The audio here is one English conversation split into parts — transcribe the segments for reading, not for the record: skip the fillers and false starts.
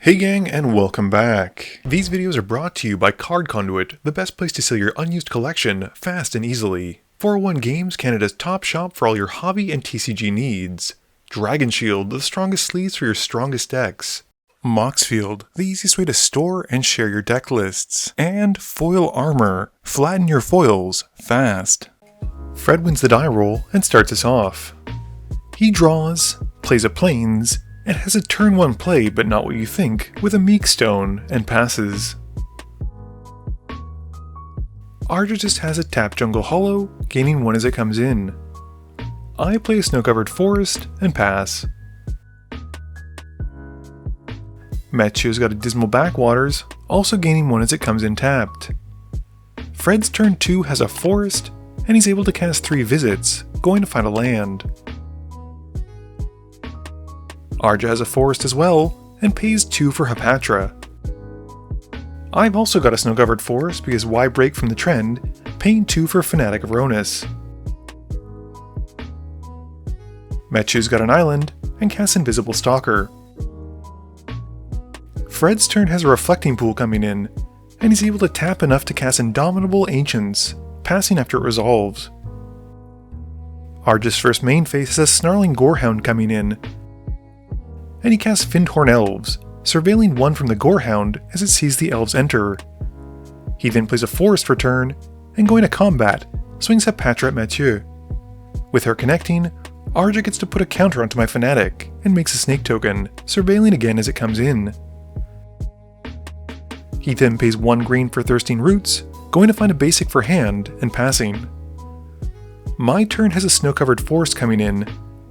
Hey gang, and welcome back. These videos are brought to you by Card Conduit, the best place to sell your unused collection fast and easily. 401 Games, Canada's top shop for all your hobby and TCG needs. Dragon Shield, the strongest sleeves for your strongest decks. Moxfield, the easiest way to store and share your deck lists. And Foil Armor, flatten your foils fast. Fred wins the die roll and starts us off. He draws, plays a Plains, and has a turn 1 play, but not what you think, with a Meek Stone, and passes. Hydra just has a tap Jungle Hollow, gaining 1 as it comes in. I play a Snow-Covered Forest, and pass. Mathieu's got a Dismal Backwaters, also gaining 1 as it comes in tapped. Fred's turn 2 has a Forest, and he's able to cast 3 Visits, going to find a land. Hydra has a Forest as well, and pays 2 for Hapatra. I've also got a Snow-Covered Forest because why break from the trend, paying 2 for Fanatic of Ronus. Mathieu's got an Island, and casts Invisible Stalker. Fred's turn has a Reflecting Pool coming in, and he's able to tap enough to cast Indomitable Ancients, passing after it resolves. Hydra's first main phase has a Snarling Gorehound coming in, and he casts Fyndhorn Elves, surveilling 1 from the Gorehound as it sees the elves enter. He then plays a Forest for turn, and going to combat, swings Hapatra at Mathieu. With her connecting, Hydra gets to put a counter onto my Fanatic, and makes a Snake token, surveilling again as it comes in. He then pays 1 green for Thirsting Roots, going to find a basic for hand, and passing. My turn has a Snow-Covered Forest coming in,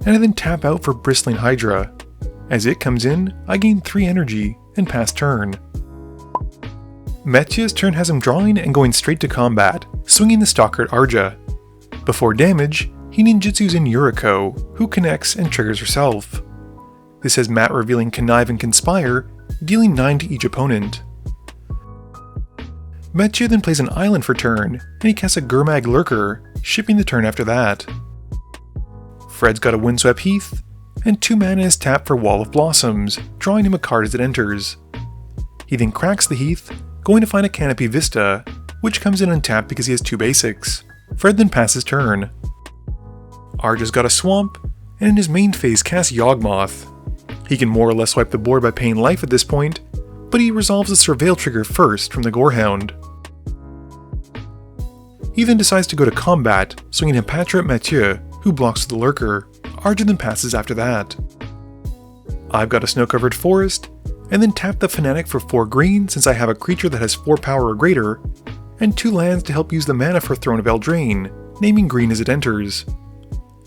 and I then tap out for Bristling Hydra. As it comes in, I gain 3 energy, and pass turn. Mathieu's turn has him drawing and going straight to combat, swinging the Stalker at Hydra. Before damage, he ninjutsus in Yuriko, who connects and triggers herself. This has Matt revealing Connive and Conspire, dealing 9 to each opponent. Mathieu then plays an Island for turn, and he casts a Gurmag Lurker, shipping the turn after that. Fred's got a Windswept Heath, and 2 mana is tapped for Wall of Blossoms, drawing him a card as it enters. He then cracks the Heath, going to find a Canopy Vista, which comes in untapped because he has 2 basics. Fred then passes turn. Hydra's got a Swamp, and in his main phase casts Yawgmoth. He can more or less wipe the board by paying life at this point, but he resolves the Surveil trigger first from the Gorehound. He then decides to go to combat, swinging Hapatra at Mathieu, who blocks with the Lurker. Hydra then passes after that. I've got a Snow-Covered Forest, and then tap the Fanatic for 4 green since I have a creature that has 4 power or greater, and 2 lands to help use the mana for Throne of Eldraine, naming green as it enters.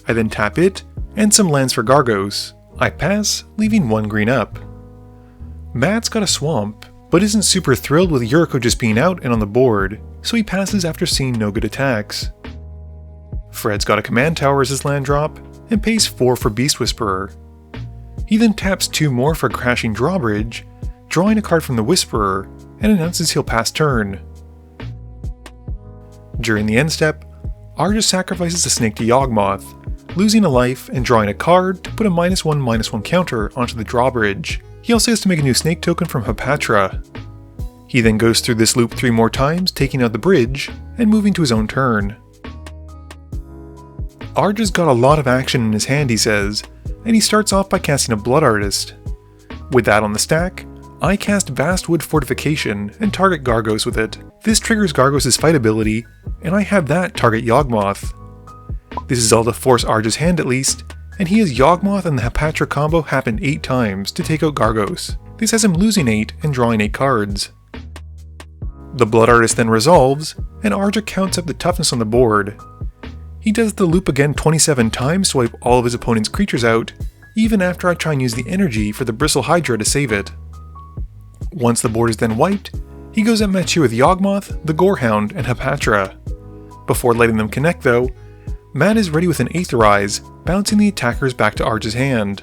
I then tap it, and some lands for Gargos. I pass, leaving 1 green up. Matt's got a Swamp, but isn't super thrilled with Yuriko just being out and on the board, so he passes after seeing no good attacks. Fred's got a Command Tower as his land drop, and pays 4 for Beast Whisperer. He then taps 2 more for Crashing Drawbridge, drawing a card from the Whisperer, and announces he'll pass turn. During the end step, Hydra sacrifices a Snake to Yawgmoth, losing a life and drawing a card to put a -1/-1 counter onto the drawbridge. He also has to make a new Snake token from Hapatra. He then goes through this loop 3 more times, taking out the bridge, and moving to his own turn. Hydra's got a lot of action in his hand, he says, and he starts off by casting a Blood Artist. With that on the stack, I cast Vastwood Fortification and target Gargos with it. This triggers Gargos' fight ability, and I have that target Yawgmoth. This is all to force Hydra's hand at least, and he has Yawgmoth and the Hapatra combo happen 8 times to take out Gargos. This has him losing 8 and drawing 8 cards. The Blood Artist then resolves, and Hydra counts up the toughness on the board. He does the loop again 27 times to wipe all of his opponent's creatures out, even after I try and use the energy for the Bristle Hydra to save it. Once the board is then wiped, he goes at Mathieu with Yawgmoth, the Gorehound, and Hapatra. Before letting them connect though, Matt is ready with an Aetherize, bouncing the attackers back to Hydra's hand.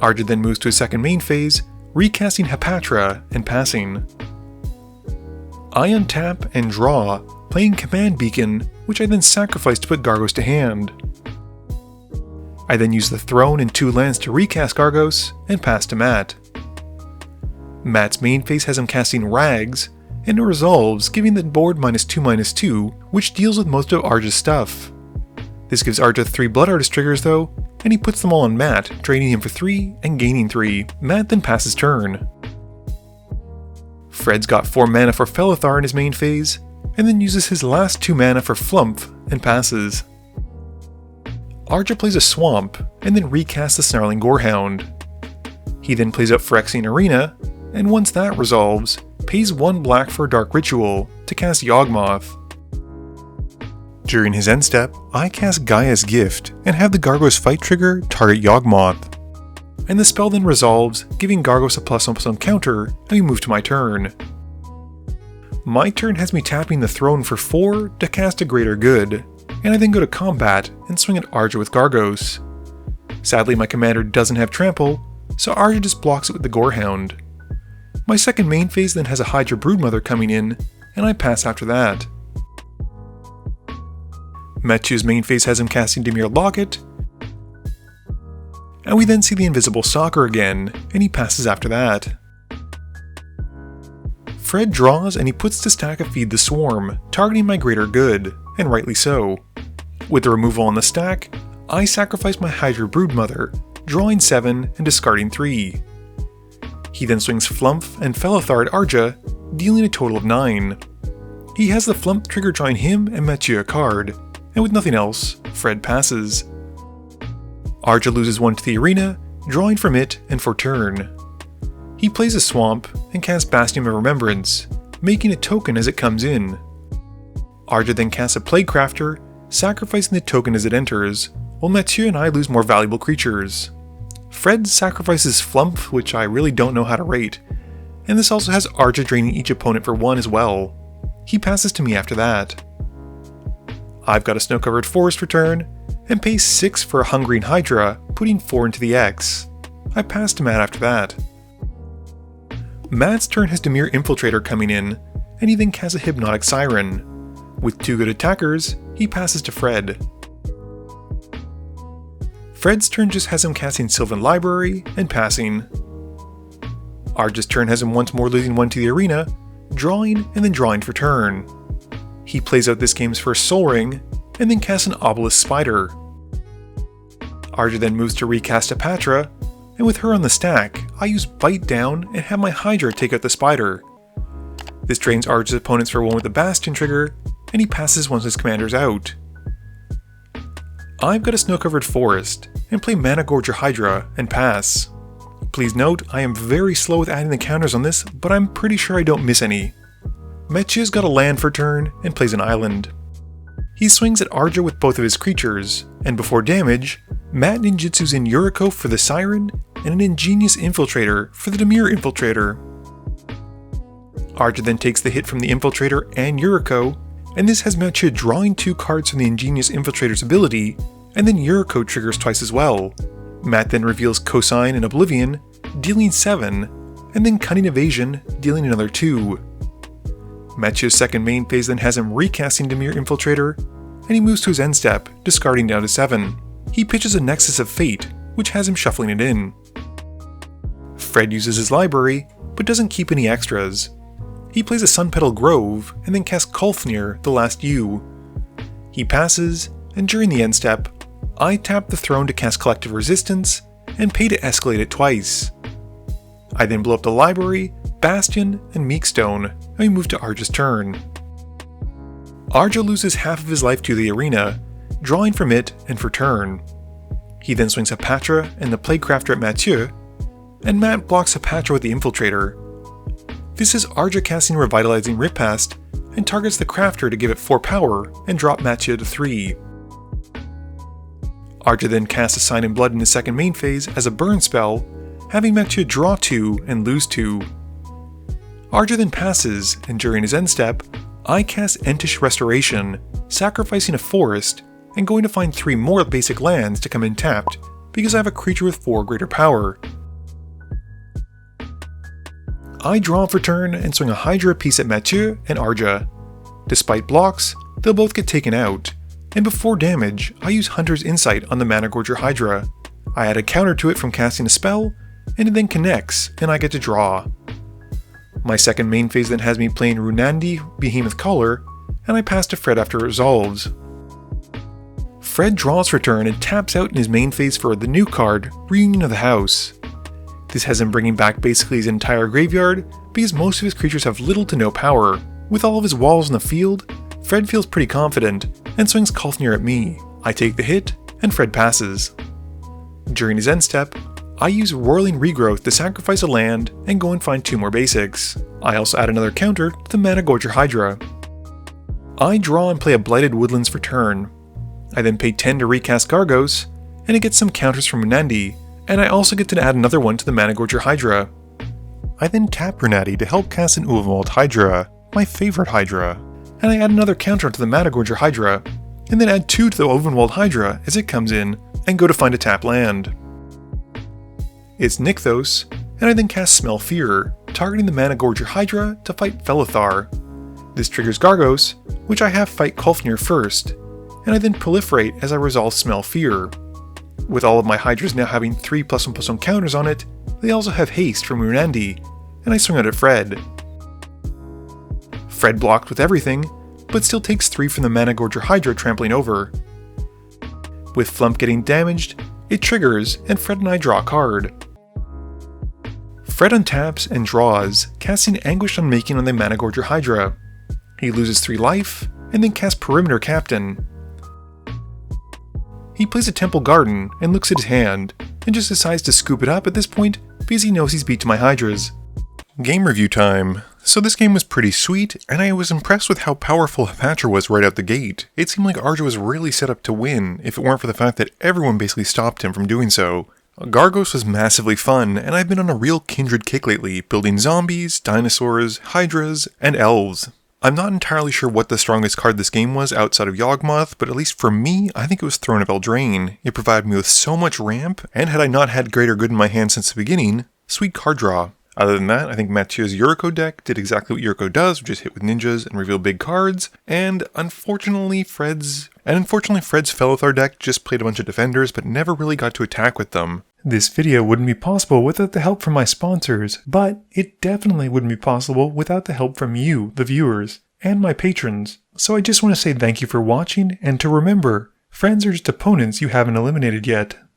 Hydra then moves to his second main phase, recasting Hapatra and passing. I untap and draw, playing Command Beacon, which I then sacrifice to put Gargos to hand. I then use the Throne and 2 lands to recast Gargos, and pass to Matt. Matt's main phase has him casting Rags, and it resolves, giving the board -2/-2, which deals with most of Arja's stuff. This gives Arja 3 Blood Artist triggers though, and he puts them all on Matt, draining him for 3 and gaining 3. Matt then passes turn. Fred's got 4 mana for Felothar in his main phase, and then uses his last 2 mana for Flumph and passes. Arja plays a Swamp, and then recasts the Snarling Gorehound. He then plays out Phyrexian Arena, and once that resolves, pays 1 black for a Dark Ritual to cast Yawgmoth. During his end step, I cast Gaia's Gift and have the Gargos fight trigger target Yawgmoth. And the spell then resolves, giving Gargos a +1/+1 counter, and we move to my turn. My turn has me tapping the throne for 4 to cast a Greater Good, and I then go to combat and swing at Arja with Gargos. Sadly, my commander doesn't have trample, so Arja just blocks it with the Gorehound. My second main phase then has a Hydra Broodmother coming in, and I pass after that. Metchu's main phase has him casting Dimir Locket, and we then see the Invisible Soccer again, and he passes after that. Fred draws and he puts to stack a Feed the Swarm, targeting my Greater Good, and rightly so. With the removal on the stack, I sacrifice my Hydra Broodmother, drawing 7 and discarding 3. He then swings Flumph and Felothar at Arja, dealing a total of 9. He has the Flumph trigger drawing him and Metchu a card, and with nothing else, Fred passes. Arja loses 1 to the arena, drawing from it and for turn. He plays a Swamp and casts Bastion of Remembrance, making a token as it comes in. Arja then casts a Plaguecrafter, sacrificing the token as it enters, while Metchu and I lose more valuable creatures. Fred sacrifices Flumph, which I really don't know how to rate, and this also has Arja draining each opponent for 1 as well. He passes to me after that. I've got a Snow-Covered Forest for turn, and pay 6 for a Hungering Hydra, putting 4 into the X. I pass to Matt after that. Matt's turn has Dimir Infiltrator coming in, and he then casts a Hypnotic Siren. With 2 good attackers, he passes to Fred. Fred's turn just has him casting Sylvan Library and passing. Arja's turn has him once more losing 1 to the arena, drawing and then drawing for turn. He plays out this game's first Soul Ring, and then casts an Obelisk Spider. Arja then moves to recast Hapatra, and with her on the stack, I use Bite Down and have my Hydra take out the Spider. This drains Arja's opponents for 1 with the Bastion trigger, and he passes once his commander's out. I've got a Snow-Covered Forest, and play Mana-Gorger Hydra and pass. Please note, I am very slow with adding the counters on this, but I'm pretty sure I don't miss any. Metchu's got a land for turn and plays an island. He swings at Arja with both of his creatures, and before damage, Matt ninjutsus in Yuriko for the Siren and an Ingenious Infiltrator for the Dimir Infiltrator. Arja then takes the hit from the Infiltrator and Yuriko, and this has Metchu drawing 2 cards from the Ingenious Infiltrator's ability, and then Yuriko triggers twice as well. Matt then reveals Cosign and Oblivion, dealing 7, and then Cunning Evasion, dealing another 2. Metchu's second main phase then has him recasting Dimir Infiltrator, and he moves to his end step, discarding down to 7. He pitches a Nexus of Fate, which has him shuffling it in. Fred uses his library, but doesn't keep any extras. He plays a Sunpetal Grove, and then casts Kulfnir, the Last U. He passes, and during the end step, I tap the throne to cast Collective Resistance, and pay to escalate it twice. I then blow up the library, Bastion, and Meekstone, and we move to Arja's turn. Arja loses half of his life to the arena, drawing from it and for turn. He then swings Hapatra and the Plaguecrafter at Metchu, and Matt blocks Hapatra with the Infiltrator. This is Arja casting Revitalizing Rippast, and targets the Crafter to give it 4 power and drop Metchu to 3. Arja then casts a Sign in Blood in his second main phase as a burn spell, having Metchu draw 2 and lose 2. Arja then passes, and during his end step, I cast Entish Restoration, sacrificing a forest, and going to find 3 more basic lands to come in tapped, because I have a creature with 4 greater power. I draw for turn and swing a Hydra piece at Metchu and Arja. Despite blocks, they'll both get taken out, and before damage, I use Hunter's Insight on the Mana-Gorger Hydra. I add a counter to it from casting a spell, and it then connects, and I get to draw. My second main phase then has me playing Runandi, Behemoth Collar, and I pass to Fred after it resolves. Fred draws for turn and taps out in his main phase for the new card, Reunion of the House. This has him bringing back basically his entire graveyard, because most of his creatures have little to no power. With all of his walls in the field, Fred feels pretty confident, and swings Kolfnir at me. I take the hit, and Fred passes. During his end step, I use Whirling Regrowth to sacrifice a land and go and find 2 more basics. I also add another counter to the Mana Gorger Hydra. I draw and play a Blighted Woodlands for turn. I then pay 10 to recast Gargos, and it gets some counters from Runandi, and I also get to add another one to the Mana Gorger Hydra. I then tap Runandi to help cast an Ulvenwald Hydra, my favorite Hydra, and I add another counter to the Mana Gorger Hydra, and then add 2 to the Ulvenwald Hydra as it comes in, and go to find a tap land. It's Nykthos, and I then cast Smell Fear, targeting the Mana Gorger Hydra to fight Felothar. This triggers Gargos, which I have fight Kolfnir first, and I then proliferate as I resolve Smell Fear. With all of my Hydras now having 3 +1/+1 counters on it, they also have haste from Runandi, and I swing out at Fred. Fred blocked with everything, but still takes 3 from the Mana Gorger Hydra trampling over. With Flump getting damaged, it triggers and Fred and I draw a card. Fred untaps and draws, casting Anguished Unmaking on the Mana Gorger Hydra. He loses 3 life, and then casts Perimeter Captain. He plays a Temple Garden and looks at his hand, and just decides to scoop it up at this point because he knows he's beat to my Hydras. Game review time. So this game was pretty sweet, and I was impressed with how powerful Hapatra was right out the gate. It seemed like Arja was really set up to win, if it weren't for the fact that everyone basically stopped him from doing so. Gargos was massively fun, and I've been on a real Kindred kick lately, building zombies, dinosaurs, Hydras, and elves. I'm not entirely sure what the strongest card this game was outside of Yawgmoth, but at least for me, I think it was Throne of Eldraine. It provided me with so much ramp, and had I not had Greater Good in my hand since the beginning, sweet card draw. Other than that, I think Mathieu's Yuriko deck did exactly what Yuriko does, which is hit with ninjas and reveal big cards, and unfortunately Fred's Felothar deck just played a bunch of defenders but never really got to attack with them. This video wouldn't be possible without the help from my sponsors, but it definitely wouldn't be possible without the help from you, the viewers, and my patrons. So I just want to say thank you for watching, and to remember, friends are just opponents you haven't eliminated yet.